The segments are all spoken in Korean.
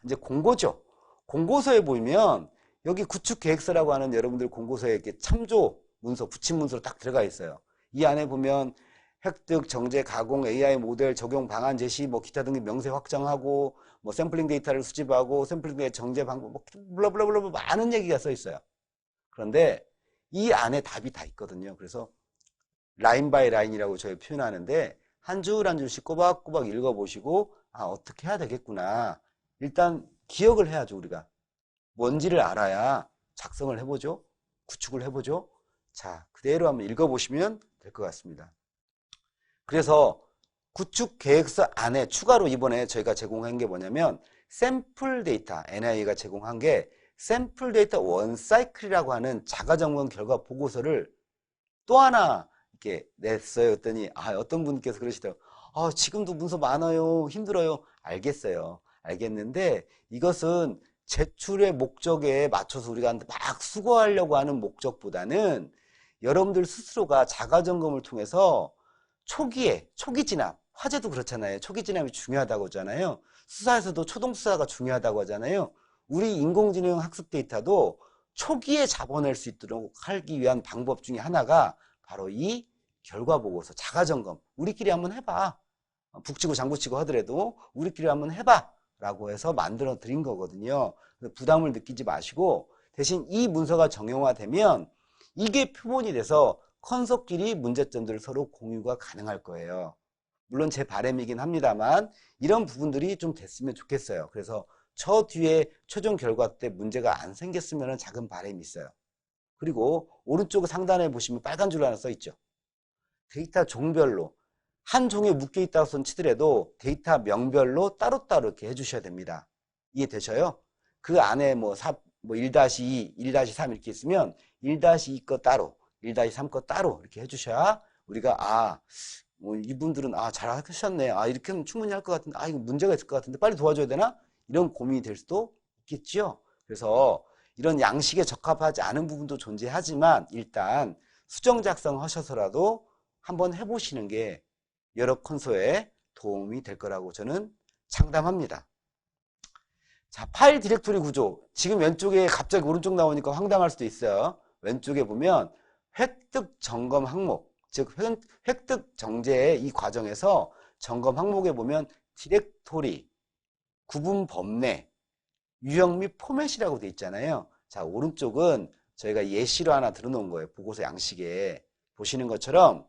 이제 공고죠. 공고서에 보면 여기 구축계획서라고 하는 여러분들 공고서에 이렇게 참조 문서, 부침 문서로 딱 들어가 있어요. 이 안에 보면 획득, 정제, 가공, AI 모델, 적용 방안 제시, 뭐 기타 등의 명세 확정하고, 뭐 샘플링 데이터를 수집하고, 샘플링 데이터 정제 방법, 뭐 블라블라블라 많은 얘기가 써 있어요. 그런데 이 안에 답이 다 있거든요. 그래서 라인 바이 라인이라고 저희 표현하는데 한 줄 한 줄씩 꼬박꼬박 읽어보시고 아 어떻게 해야 되겠구나. 일단 기억을 해야죠. 우리가 뭔지를 알아야 작성을 해보죠. 구축을 해보죠. 자, 그대로 한번 읽어보시면 될 것 같습니다. 그래서 구축 계획서 안에 추가로 이번에 저희가 제공한 게 뭐냐면 샘플 데이터, NIA가 제공한 게 샘플 데이터 원 사이클이라고 하는 자가점검 결과 보고서를 또 하나 이렇게 냈어요. 그랬더니 어떤 분께서 그러시더라고요. 지금도 문서 많아요. 힘들어요. 알겠어요. 알겠는데 이것은 제출의 목적에 맞춰서 우리가 막 수거하려고 하는 목적보다는 여러분들 스스로가 자가점검을 통해서 초기 진압, 화재도 그렇잖아요. 초기 진압이 중요하다고 하잖아요. 수사에서도 초동수사가 중요하다고 하잖아요. 우리 인공지능 학습 데이터도 초기에 잡아낼 수 있도록 하기 위한 방법 중에 하나가 바로 이 결과보고서, 자가점검. 우리끼리 한번 해봐. 북치고 장구치고 하더라도 우리끼리 한번 해봐. 라고 해서 만들어 드린 거거든요. 부담을 느끼지 마시고 대신 이 문서가 정형화되면 이게 표본이 돼서 컨석끼리 문제점들을 서로 공유가 가능할 거예요. 물론 제 바람이긴 합니다만 이런 부분들이 좀 됐으면 좋겠어요. 그래서 저 뒤에 최종 결과 때 문제가 안 생겼으면 작은 바람이 있어요. 그리고 오른쪽 상단에 보시면 빨간 줄로 하나 써 있죠. 데이터 종별로 한 종에 묶여 있다고 치더라도 데이터 명별로 따로따로 이렇게 해주셔야 됩니다. 이해되셔요? 그 안에 뭐 1-2, 1-3 이렇게 있으면 1-2 거 따로, 1-3 거 따로 이렇게 해주셔야 우리가 이분들은 잘하셨네. 이렇게 하면 충분히 할 것 같은데 이거 문제가 있을 것 같은데 빨리 도와줘야 되나? 이런 고민이 될 수도 있겠죠. 그래서 이런 양식에 적합하지 않은 부분도 존재하지만 일단 수정 작성하셔서라도 한번 해보시는 게 여러 콘소에 도움이 될 거라고 저는 장담합니다. 자, 파일 디렉토리 구조. 지금 왼쪽에 갑자기 오른쪽 나오니까 황당할 수도 있어요. 왼쪽에 보면 획득 점검 항목, 즉 획득 정제의 이 과정에서 점검 항목에 보면 디렉토리, 구분 범례, 유형 및 포맷이라고 되어 있잖아요. 자, 오른쪽은 저희가 예시로 하나 들어놓은 거예요. 보고서 양식에 보시는 것처럼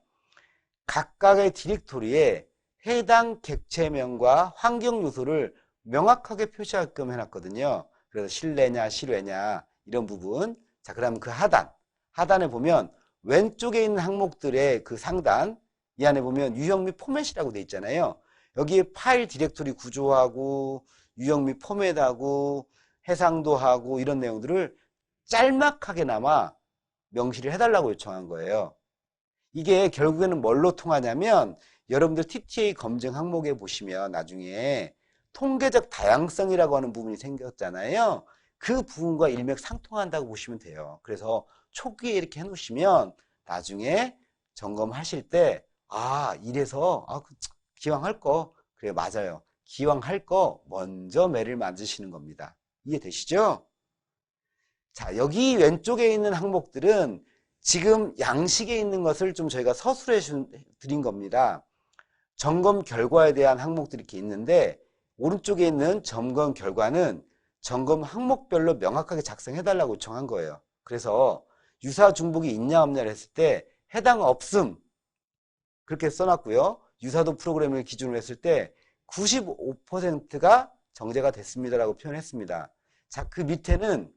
각각의 디렉토리에 해당 객체명과 환경 요소를 명확하게 표시하게끔 해놨거든요. 그래서 실내냐 실외냐 이런 부분. 자, 그럼 그 하단에 보면 왼쪽에 있는 항목들의 그 상단 이 안에 보면 유형 및 포맷이라고 되어 있잖아요. 여기에 파일 디렉토리 구조하고 유형 및 포맷하고 해상도하고 이런 내용들을 짤막하게나마 명시를 해달라고 요청한 거예요. 이게 결국에는 뭘로 통하냐면 여러분들 TTA 검증 항목에 보시면 나중에 통계적 다양성이라고 하는 부분이 생겼잖아요. 그 부분과 일맥상통한다고 보시면 돼요. 그래서 초기에 이렇게 해놓으시면 나중에 점검하실 때 이래서 기왕 할 거 그래 맞아요. 기왕 할 거 먼저 매를 만드시는 겁니다. 이해되시죠? 자, 여기 왼쪽에 있는 항목들은 지금 양식에 있는 것을 좀 저희가 서술해 드린 겁니다. 점검 결과에 대한 항목들이 이렇게 있는데 오른쪽에 있는 점검 결과는 점검 항목별로 명확하게 작성해 달라고 요청한 거예요. 그래서 유사 중복이 있냐 없냐를 했을 때 해당 없음 그렇게 써놨고요. 유사도 프로그램을 기준으로 했을 때 95%가 정제가 됐습니다라고 표현했습니다. 자, 그 밑에는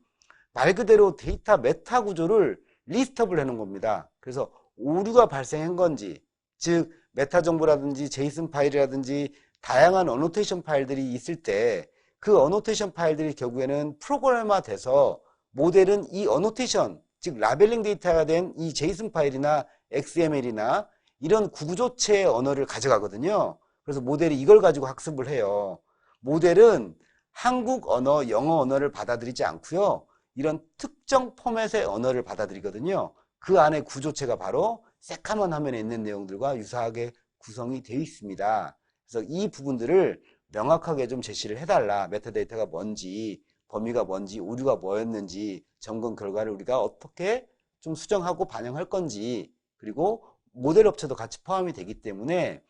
말 그대로 데이터 메타 구조를 리스트업을 해놓은 겁니다. 그래서 오류가 발생한 건지, 즉 메타 정보라든지 제이슨 파일이라든지 다양한 어노테이션 파일들이 있을 때 그 어노테이션 파일들이 결국에는 프로그래머돼서 모델은 이 어노테이션, 즉 라벨링 데이터가 된 이 제이슨 파일이나 XML이나 이런 구조체의 언어를 가져가거든요. 그래서 모델이 이걸 가지고 학습을 해요. 모델은 한국 언어, 영어 언어를 받아들이지 않고요. 이런 특정 포맷의 언어를 받아들이거든요. 그 안에 구조체가 바로 새까만 화면에 있는 내용들과 유사하게 구성이 되어 있습니다. 그래서 이 부분들을 명확하게 좀 제시를 해달라. 메타데이터가 뭔지, 범위가 뭔지, 오류가 뭐였는지, 점검 결과를 우리가 어떻게 좀 수정하고 반영할 건지, 그리고 모델 업체도 같이 포함이 되기 때문에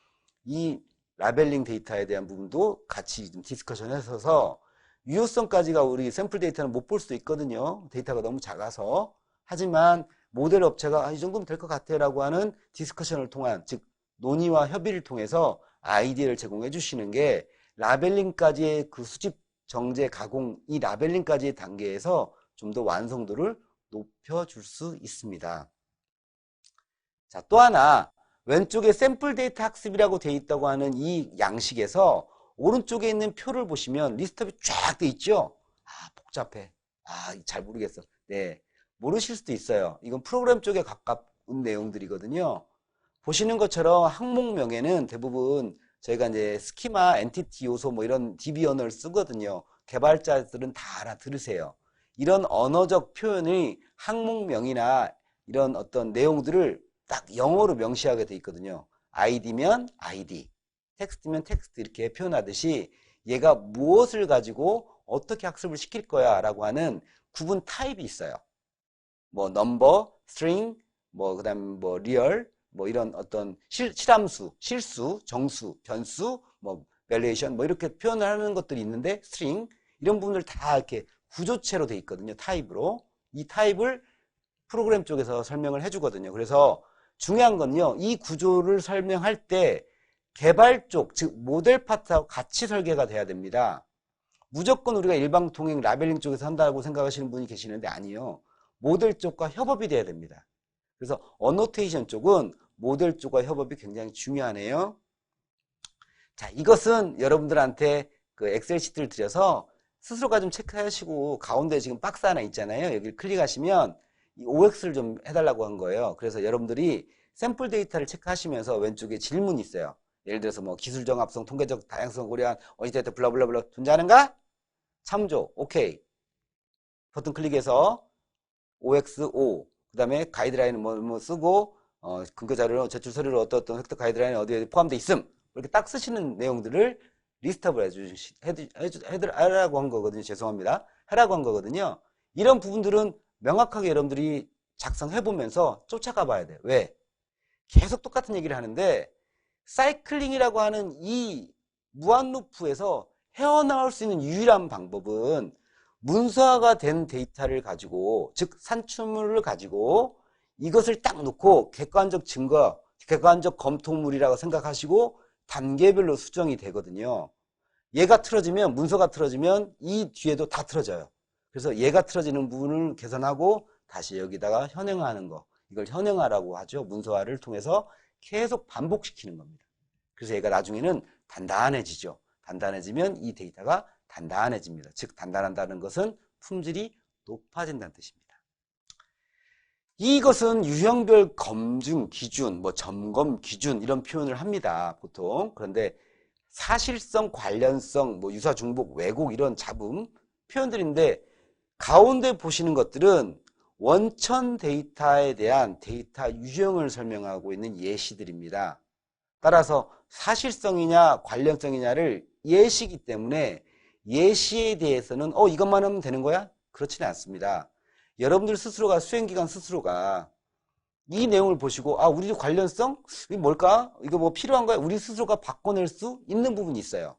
이 라벨링 데이터에 대한 부분도 같이 좀 디스커션 해서 유효성까지가 우리 샘플 데이터는 못 볼 수도 있거든요. 데이터가 너무 작아서. 하지만 모델 업체가 이 정도면 될 것 같아 라고 하는 디스커션을 통한, 즉 논의와 협의를 통해서 아이디어를 제공해 주시는 게 라벨링까지의 그 수집, 정제, 가공, 이 라벨링까지의 단계에서 좀 더 완성도를 높여줄 수 있습니다. 자, 또 하나, 왼쪽에 샘플 데이터 학습이라고 되어 있다고 하는 이 양식에서 오른쪽에 있는 표를 보시면 리스트업이 쫙 돼 있죠? 아, 복잡해. 아, 잘 모르겠어. 네. 모르실 수도 있어요. 이건 프로그램 쪽에 가까운 내용들이거든요. 보시는 것처럼 항목명에는 대부분 저희가 이제 스키마, 엔티티 요소 뭐 이런 DB 언어를 쓰거든요. 개발자들은 다 알아들으세요. 이런 언어적 표현의 항목명이나 이런 어떤 내용들을 딱 영어로 명시하게 돼 있거든요. ID면 ID, 텍스트면 텍스트 이렇게 표현하듯이 얘가 무엇을 가지고 어떻게 학습을 시킬 거야 라고 하는 구분 타입이 있어요. 뭐 넘버, 스트링, 뭐 그다음 뭐 리얼, 뭐 이런 어떤 실함수, 실수, 정수, 변수, 뭐 밸리에이션 뭐 이렇게 표현을 하는 것들이 있는데 스트링 이런 부분들 다 이렇게 구조체로 돼 있거든요. 타입으로. 이 타입을 프로그램 쪽에서 설명을 해주거든요. 그래서 중요한 건요. 이 구조를 설명할 때 개발 쪽, 즉 모델 파트하고 같이 설계가 돼야 됩니다. 무조건 우리가 일방통행 라벨링 쪽에서 한다고 생각하시는 분이 계시는데 아니요. 모델 쪽과 협업이 돼야 됩니다. 그래서 어노테이션 쪽은 모델 쪽과 협업이 굉장히 중요하네요. 자, 이것은 여러분들한테 그 엑셀 시트를 드려서 스스로가 좀 체크하시고 가운데 지금 박스 하나 있잖아요. 여기를 클릭하시면 이 OX를 좀 해달라고 한 거예요. 그래서 여러분들이 샘플 데이터를 체크하시면서 왼쪽에 질문이 있어요. 예를 들어서 뭐 기술적 합성, 통계적 다양성 고려한 어디데이터 블라블라블라 존재하는가? 참조, 오케이. 버튼 클릭해서 OXO 그 다음에 가이드라인은 뭐 쓰고 근거 자료로 제출 서류로 어떤 획득 가이드라인이 어디에 포함되어 있음 이렇게 딱 쓰시는 내용들을 리스트업을 해라고 한 거거든요. 죄송합니다. 하라고 한 거거든요. 이런 부분들은 명확하게 여러분들이 작성해보면서 쫓아가 봐야 돼요. 왜? 계속 똑같은 얘기를 하는데 사이클링이라고 하는 이 무한루프에서 헤어나올 수 있는 유일한 방법은 문서화가 된 데이터를 가지고, 즉 산출물을 가지고 이것을 딱 놓고 객관적 증거, 객관적 검토물이라고 생각하시고 단계별로 수정이 되거든요. 얘가 틀어지면, 문서가 틀어지면 이 뒤에도 다 틀어져요. 그래서 얘가 틀어지는 부분을 개선하고 다시 여기다가 현행화하는 거, 이걸 현행화라고 하죠. 문서화를 통해서 계속 반복시키는 겁니다. 그래서 얘가 나중에는 단단해지죠. 단단해지면 이 데이터가 단단해집니다. 즉 단단한다는 것은 품질이 높아진다는 뜻입니다. 이것은 유형별 검증 기준, 뭐 점검 기준 이런 표현을 합니다. 보통. 그런데 사실성, 관련성, 뭐 유사 중복, 왜곡 이런 잡음 표현들인데 가운데 보시는 것들은 원천 데이터에 대한 데이터 유형을 설명하고 있는 예시들입니다. 따라서 사실성이냐 관련성이냐를 예시이기 때문에 예시에 대해서는 이것만 하면 되는 거야? 그렇지는 않습니다. 여러분들 스스로가 수행기관 스스로가 이 내용을 보시고 우리 관련성? 이게 뭘까? 이거 뭐 필요한 거야? 우리 스스로가 바꿔낼 수 있는 부분이 있어요.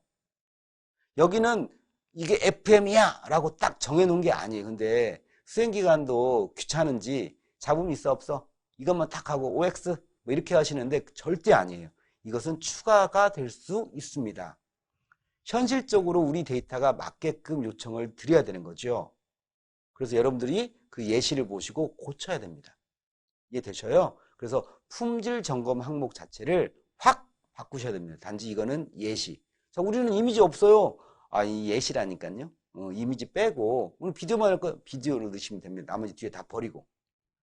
여기는 이게 FM이야 라고 딱 정해놓은 게 아니에요. 근데 수행기관도 귀찮은지 잡음이 있어 없어? 이것만 딱 하고 OX 뭐 이렇게 하시는데 절대 아니에요. 이것은 추가가 될 수 있습니다. 현실적으로 우리 데이터가 맞게끔 요청을 드려야 되는 거죠. 그래서 여러분들이 그 예시를 보시고 고쳐야 됩니다. 이해되셔요? 그래서 품질 점검 항목 자체를 확 바꾸셔야 됩니다. 단지 이거는 예시. 자, 우리는 이미지 없어요. 이 예시라니까요. 이미지 빼고 오늘 비디오만 할 거 비디오를 넣으시면 됩니다. 나머지 뒤에 다 버리고.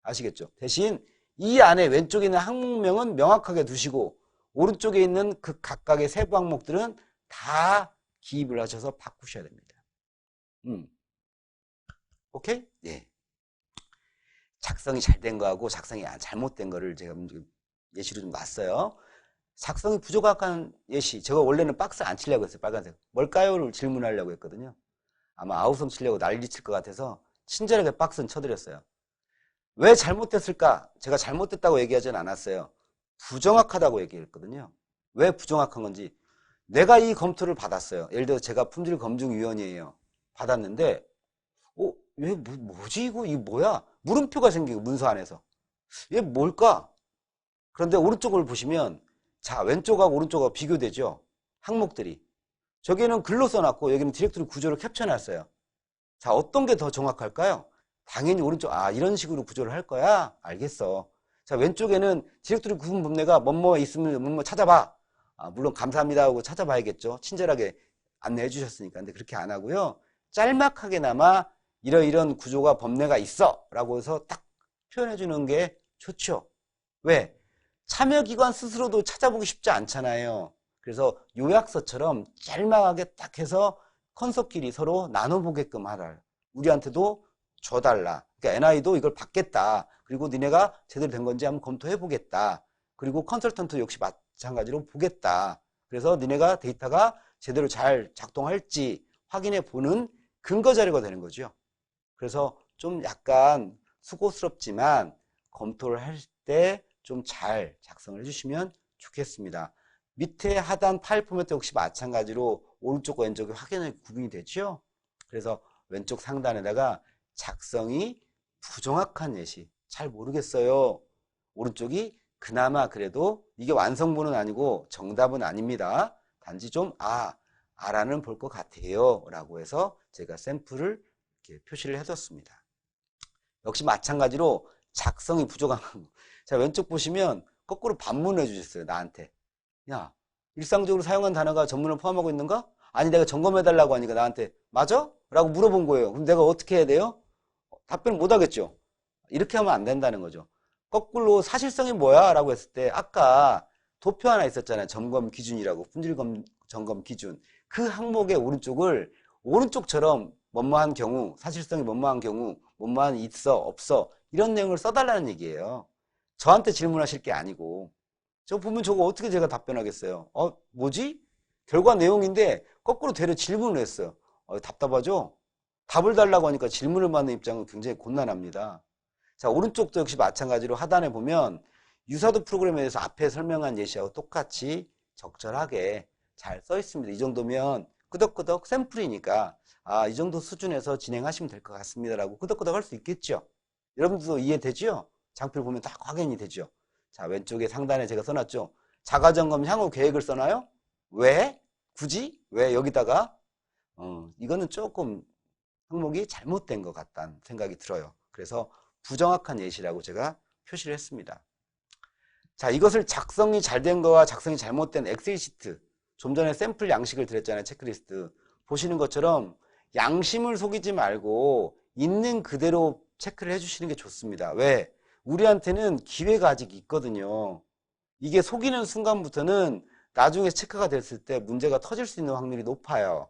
아시겠죠? 대신 이 안에 왼쪽에 있는 항목명은 명확하게 두시고 오른쪽에 있는 그 각각의 세부 항목들은 다 기입을 하셔서 바꾸셔야 됩니다. 오케이? 예. 작성이 잘 된 거하고 작성이 잘못된 거를 제가 예시로 좀 놨어요. 작성이 부족한 예시. 제가 원래는 박스 안 치려고 했어요. 빨간색. 뭘까요?를 질문하려고 했거든요. 아마 아우성 치려고 난리 칠 것 같아서 친절하게 박스는 쳐드렸어요. 왜 잘못됐을까? 제가 잘못됐다고 얘기하진 않았어요. 부정확하다고 얘기했거든요. 왜 부정확한 건지. 내가 이 검토를 받았어요. 예를 들어 제가 품질검증위원이에요. 받았는데 왜 뭐지 이거 뭐야? 물음표가 생기고 문서 안에서. 이게 뭘까? 그런데 오른쪽을 보시면 자 왼쪽하고 오른쪽하고 비교되죠. 항목들이. 저기는 글로 써놨고 여기는 디렉토리 구조를 캡쳐놨어요. 자 어떤 게 더 정확할까요? 당연히 오른쪽. 이런 식으로 구조를 할 거야? 알겠어. 자 왼쪽에는 디렉토리 구분 범례가 뭐뭐 있으면 뭐뭐 찾아봐. 물론 감사합니다 하고 찾아봐야겠죠. 친절하게 안내해 주셨으니까. 근데 그렇게 안 하고요. 짤막하게나마 이런 구조가 범례가 있어 라고 해서 딱 표현해 주는 게 좋죠. 왜? 참여기관 스스로도 찾아보기 쉽지 않잖아요. 그래서 요약서처럼 짤막하게 딱 해서 컨석끼리 서로 나눠보게끔 하라. 우리한테도 줘달라. 그러니까 NI도 이걸 받겠다. 그리고 니네가 제대로 된 건지 한번 검토해보겠다. 그리고 컨설턴트 역시 마찬가지로 보겠다. 그래서 니네가 데이터가 제대로 잘 작동할지 확인해 보는 근거 자료가 되는 거죠. 그래서 좀 약간 수고스럽지만 검토를 할 때 좀 잘 작성을 해주시면 좋겠습니다. 밑에 하단 파일 포맷도 역시 마찬가지로 오른쪽과 왼쪽이 확연하게 구분이 되죠. 그래서 왼쪽 상단에다가 작성이 부정확한 예시. 잘 모르겠어요. 오른쪽이 그나마 그래도 이게 완성본은 아니고 정답은 아닙니다. 단지 좀 아라는 볼 것 같아요 라고 해서 제가 샘플을 이렇게 표시를 해뒀습니다. 역시 마찬가지로 작성이 부족한 거. 자 왼쪽 보시면 거꾸로 반문을 해주셨어요. 나한테. 야 일상적으로 사용한 단어가 전문을 포함하고 있는가? 아니 내가 점검해달라고 하니까 나한테 맞아? 라고 물어본 거예요. 그럼 내가 어떻게 해야 돼요? 답변을 못하겠죠. 이렇게 하면 안 된다는 거죠. 거꾸로 사실성이 뭐야? 라고 했을 때 아까 도표 하나 있었잖아요. 점검 기준이라고. 품질 점검 기준. 그 항목의 오른쪽을 오른쪽처럼 뭐뭐한 경우, 사실성이 뭐뭐한 경우, 뭐뭐한 있어, 없어 이런 내용을 써달라는 얘기예요. 저한테 질문하실 게 아니고 저 보면 저거 어떻게 제가 답변하겠어요? 뭐지? 결과 내용인데 거꾸로 되려 질문을 했어요. 답답하죠? 답을 달라고 하니까 질문을 받는 입장은 굉장히 곤란합니다. 자, 오른쪽도 역시 마찬가지로 하단에 보면 유사도 프로그램에 대해서 앞에 설명한 예시하고 똑같이 적절하게 잘 써 있습니다. 이 정도면 끄덕끄덕 샘플이니까 이 정도 수준에서 진행하시면 될 것 같습니다라고 끄덕끄덕 할 수 있겠죠. 여러분들도 이해되죠? 장표를 보면 딱 확인이 되죠. 자, 왼쪽에 상단에 제가 써놨죠. 자가점검 향후 계획을 써놔요? 왜? 굳이? 왜 여기다가? 이거는 조금 항목이 잘못된 것 같다는 생각이 들어요. 그래서 부정확한 예시라고 제가 표시를 했습니다. 자, 이것을 작성이 잘 된 거와 작성이 잘못된 엑셀 시트. 좀 전에 샘플 양식을 드렸잖아요. 체크리스트. 보시는 것처럼 양심을 속이지 말고 있는 그대로 체크를 해주시는 게 좋습니다. 왜? 우리한테는 기회가 아직 있거든요. 이게 속이는 순간부터는 나중에 체크가 됐을 때 문제가 터질 수 있는 확률이 높아요.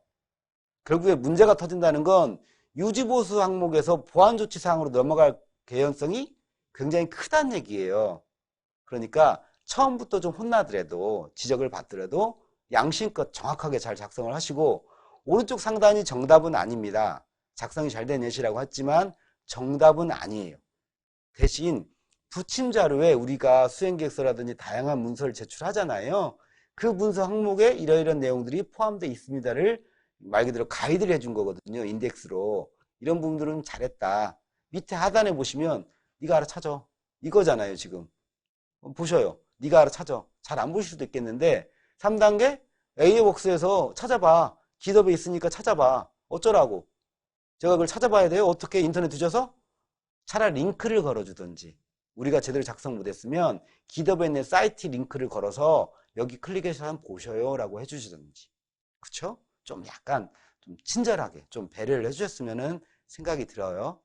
결국에 문제가 터진다는 건 유지보수 항목에서 보안조치 사항으로 넘어갈 개연성이 굉장히 크다는 얘기예요. 그러니까 처음부터 좀 혼나더라도 지적을 받더라도 양심껏 정확하게 잘 작성을 하시고 오른쪽 상단이 정답은 아닙니다. 작성이 잘 된 예시라고 했지만 정답은 아니에요. 대신 부침 자료에 우리가 수행계획서라든지 다양한 문서를 제출하잖아요. 그 문서 항목에 이러이런 내용들이 포함되어 있습니다를 말 그대로 가이드를 해준 거거든요. 인덱스로. 이런 부분들은 잘했다. 밑에 하단에 보시면 네가 알아 찾아. 이거잖아요. 지금. 보셔요. 네가 알아 찾아. 잘 안 보실 수도 있겠는데 3단계 AWorks에서 찾아봐. 기덥에 있으니까 찾아봐. 어쩌라고. 제가 그걸 찾아봐야 돼요. 어떻게 인터넷 뒤져서? 차라리 링크를 걸어주든지 우리가 제대로 작성 못했으면 기덥에 있는 사이트 링크를 걸어서 여기 클릭해서 한번 보셔요 라고 해주시든지 그쵸? 좀 약간 좀 친절하게 좀 배려를 해주셨으면 생각이 들어요.